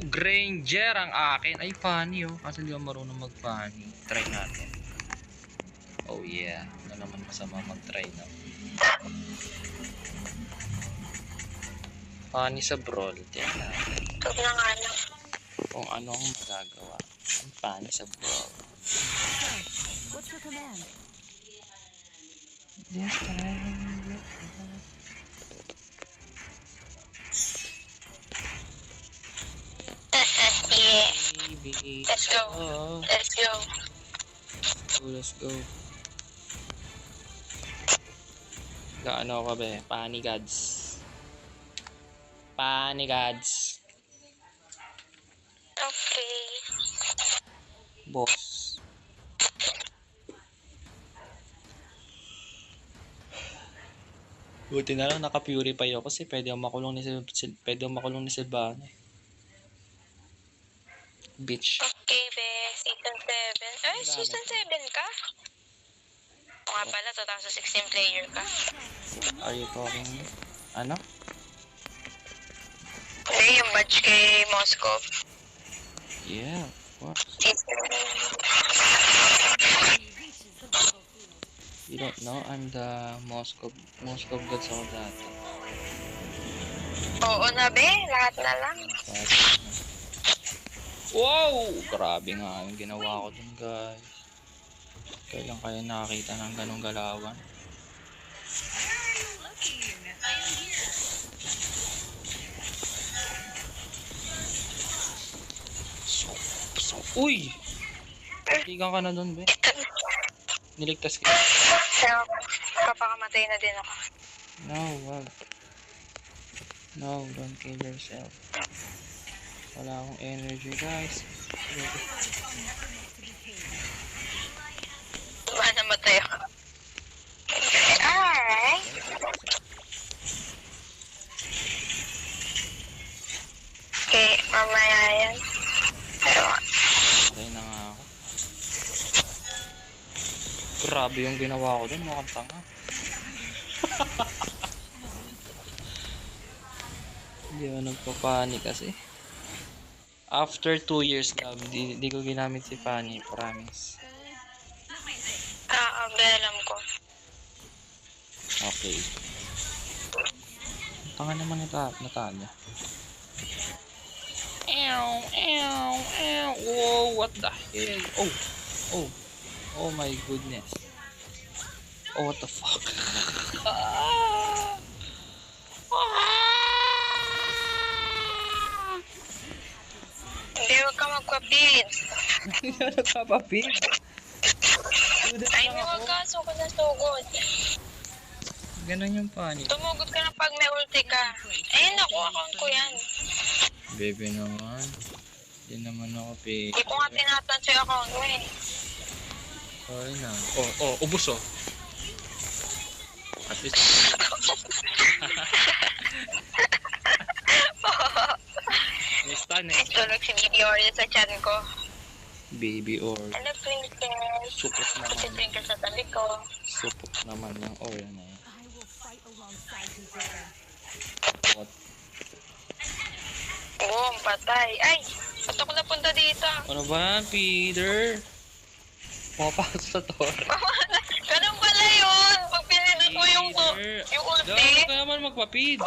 Granger ang akin. Ay, funny oh. Kasi hindi ako marunong mag-funny. Try natin. Oh yeah. Ano naman masama mag-try na. Funny sa brawl. Tingnan natin. Huwag na nga lang. Kung ano ang magagawa. Ang funny sa brawl. What's your command? This time. Yeah. Baby. Let's go. Oh. Let's go. Let's go. Gaano ka ba? Funny gods. Funny gods. Okay. Boss. Buti na lang naka-purify ako kasi pwede akong makulong ni Silvana. Bitch. Okay, be. Season 7. Ay, Season 7 ka? O nga pala, 2016 player ka. Are you talking? Ano? Ay, yung badge kay Moscow. Yeah, of course. You don't know, I'm the Moscow gods ako dati. Oo na, be. Lahat na lang. Wow! Grabe nga yung ginawa ko dun, guys. Kailan kayo nakakita ng ganong galawan? Uy! Tigan ka na dun, be. Niligtas ka. So, papakamatay na din ako. No, wag. No, don't kill yourself. Wala akong energy, guys. Diba namatay ako? Alright. Okay, mamaya yan. Patay na nga ako. Grabe yung ginawa ko dun, mukhang tanga. Hindi ako nagpapanik kasi. After 2 years na, di ko ginamit si Fanny, promise. Alam ko. Okay. Tanga naman Natalia. Ew, ew, ew. Whoa, what the hell? Oh my goodness. Oh, what the fuck? Hindi, huwag ka magpapid. Hindi na nagpapapid. Ay, huwag ka. Sugod na sugod. Ganon yung Fanny. Tumugot ka na pag may ulti ka. Ayun ako, account ko yan. Bebe naman. Hindi naman ako pay. Hindi ko nga tinatansya yung account mo eh. Sorry na. Ubus oh. At least. Basta na. Tulog si Baby Oreo sa chan ko. Baby or Hello, Twinkle. supot Si naman. Twinkle sa tabi ko. Supot naman yung oil na yun. I will fight alongside you, brother. What? Boom, patay. Ay, ba't ako napunta dito? Ano ba, Peter? Pumapasok sa torre. Ganun pala yun. Pag pinindot mo yung ulti. Gano'n ka naman magpapid.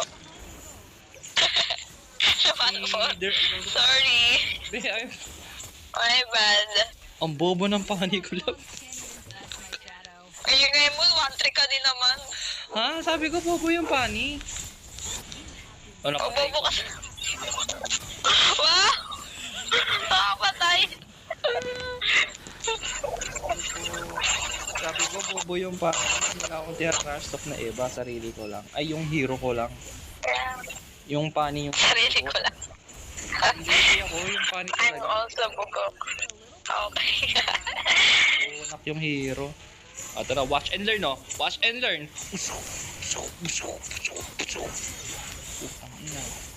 Peter. Sorry. My bad. Ang bobo ng Fanny ko lang. Ayun nga mo, 1-3 ka din naman. Ha? Sabi ko bobo yung Fanny. Ano O, ka? bobo ka. Wow! Nakapatay. Sabi ko bobo yung Fanny. Wala akong tira-crash talk na Eva. Sarili ko lang. Ay, yung hero ko lang. Yung Fanny yung Sarili ko lang. Hindi ako, yung Fanny I'm talaga. also bugok. Okay. Unak yung hero. Ito na, watch and learn, no? Watch and learn.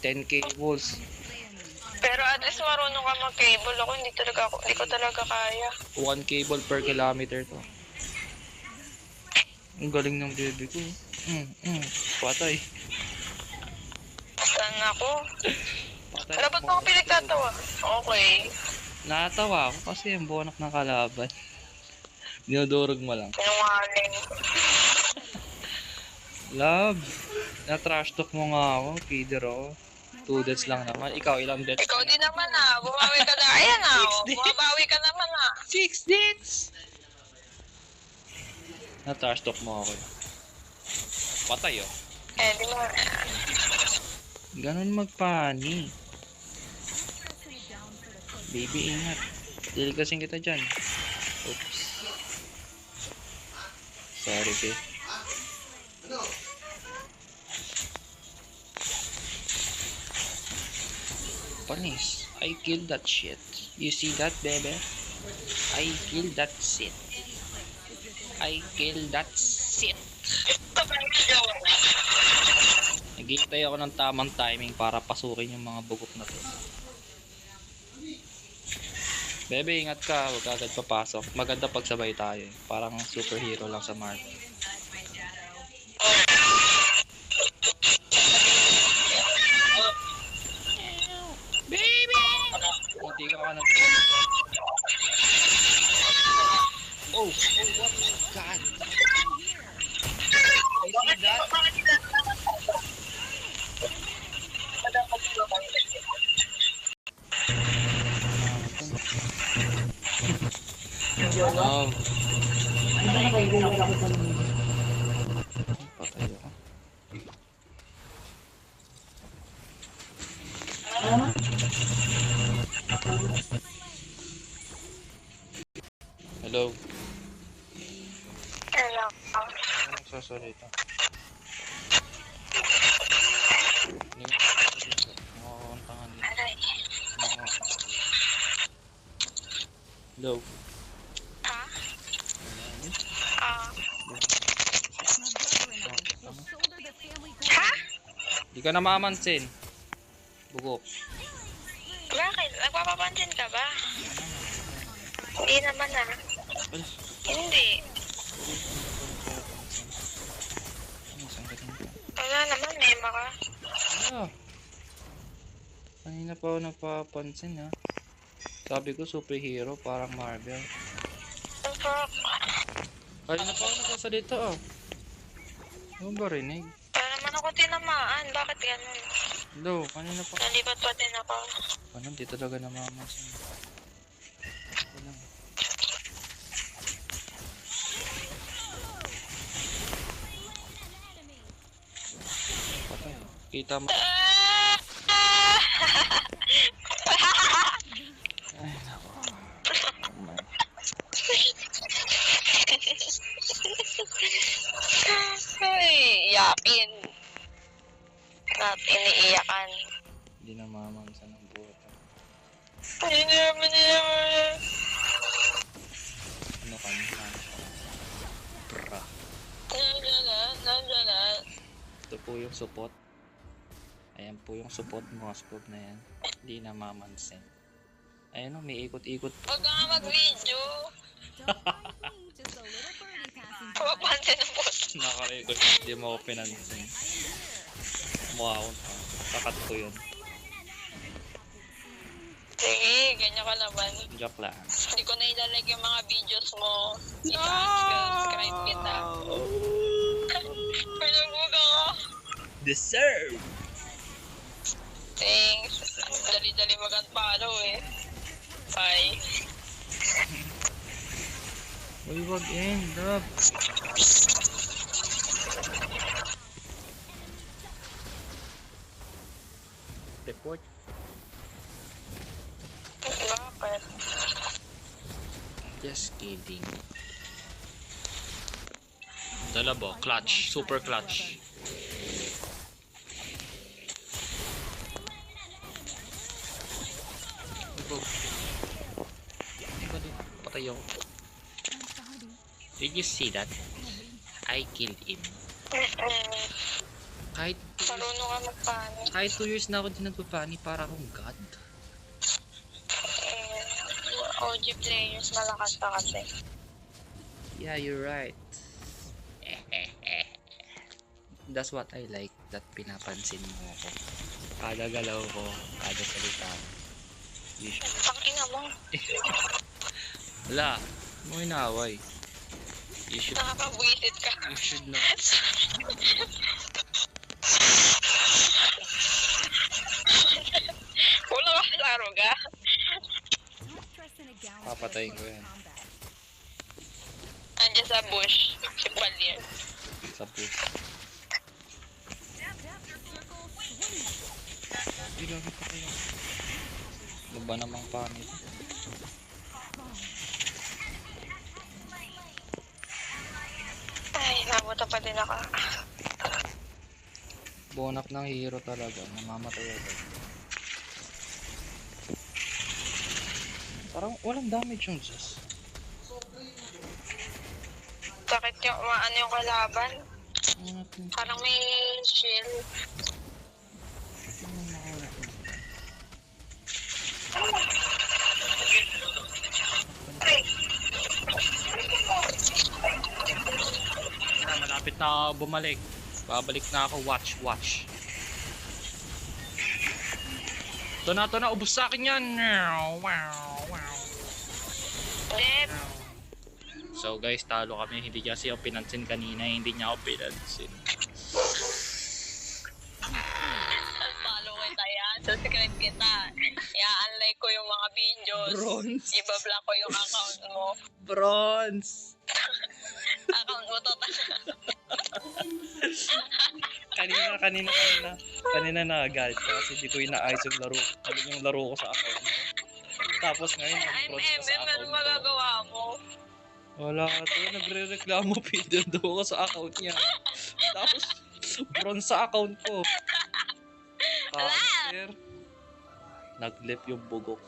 10k balls. Pero at least marunong ka mag-cable. Ako hindi ko talaga kaya. 1 cable per kilometer to. Ang galing ng baby ko. Patay. Saan ako? Patay Wala ba't mo ako pinagtatawa? Okay. Natawa ako kasi yung bonak ng kalaban. Dinudurog mo lang. Sinungaling. Love, na-trash talk mo nga ako, feeder ako. 2 deaths lang naman. Ikaw, ilang deaths? Ikaw din naman ah. Bumawi ka na. Ayan ah. Oh. Bumabawi ka naman ah. 6 deaths! Na-trash talk mo ako. Patay oh. Eh, di mo. Ganon magpani. Baby, ingat. Diligasin kita dyan. Oops. Sorry, babe. Panis. I killed that shit. You see that, baby? I killed that shit. I killed that shit. Naghihintay ako ng tamang timing para pasukin yung mga bugok na to. Bebe, ingat ka. Huwag agad papasok. Maganda pag sabay tayo. Parang superhero lang sa Marvel. Baby! Hindi ka na. Oh, what? God. I see that. Oh. Patay ako. Hello. Hello. Ano nagsasalita? Makakantangan dito. Aray. Hello. Ha? Ah. Ha? Di ka na mamansin. Bugok. Bakit? Nagpapapansin ka ba? Hindi naman ah. Ay, Hindi. ano, sangkat mo ka? Wala naman, mema ka. Ano? Kanina pa ako napapansin ha. Sabi ko superhero, parang Marvel. Ang fuck? Kanina pa ako nagsasalita ah. Ano ba rinig? Wala naman ako tinamaan. Bakit ganun? Hello, kanina pa. Nalipat pa din ako. Ano, di talaga namamansin. Ito lang. Patay. Kita mo. Ay, nako. Oh my. Ay, iyakin. At iniiyakan. Hindi namamansin ng buta. Hindi naman naman. Ano ka niya? Bra. Nandiyan na. Ito po yung support. Ayan po yung support mo. Support na yan. Hindi namamansin. Ayan o, may ikot-ikot. Huwag ka nga mag-video. Don't mind me, just a little birdie passing by. Papansin ang boss. Nakarecord. Hindi mo ako pinansin. Mukha akong takat ko yun. Sige, ganyan ka naman. Joke lang. Hindi ko na ilalag yung mga videos mo. Subscribe kita. Palugog ako. Deserve! Thanks. Dali-dali mag-unfollow eh. Bye. Uy, wag in, love. Report. Bakit? Just kidding. Dalabo, clutch, super clutch. Ito. Patay ako. I'm sorry. Did you see that? I killed him. Kahit Marunong ka magpano. kahit 2 years na ako din nagpapani para akong god. OG players, malakas pa kasi. Yeah, you're right. That's what I like, that pinapansin mo ako. Kada galaw ko, kada salita ko. Tangina mo. Wala, mo inaaway. You should, Nakakabwisit ka. you should know. Wala ka sa aruga. Not dressed in a gown Papatayin for ko yan. combat. Andiyan sa bush. Si Valier. Sa puso. Ilagay pa kayo. Ano ba namang pangit? Ay, nabuta pa din ako. Bonak ng hero talaga. Namamatay agad. Parang walang damage yung Zeus. Sakit yung umaan yung kalaban. Ano natin? Parang may shield. Ano makawalat mo? Malapit na ako bumalik. Babalik na ako. Watch. Ito na. Ubus sa akin yan. Dead. So guys, talo kami. Hindi niya siya pinansin kanina. Hindi niya ako pinansin. Follow kita yan. Subscribe kita. I-unlike ko yung mga videos. Bronze. Ibablock ko yung account mo. Bronze. Account mo to. Kanina nagagalit ka kasi di ko inaayos yung laro. Yung laro ko sa account mo. Tapos ngayon, I'm bronze ka sa MM. Ano account ko. magagawa mo? Wala to, nagre-reklamo pinundo ko sa account niya. Tapos, bronze sa account ko. Cancer. Naglip yung bugok.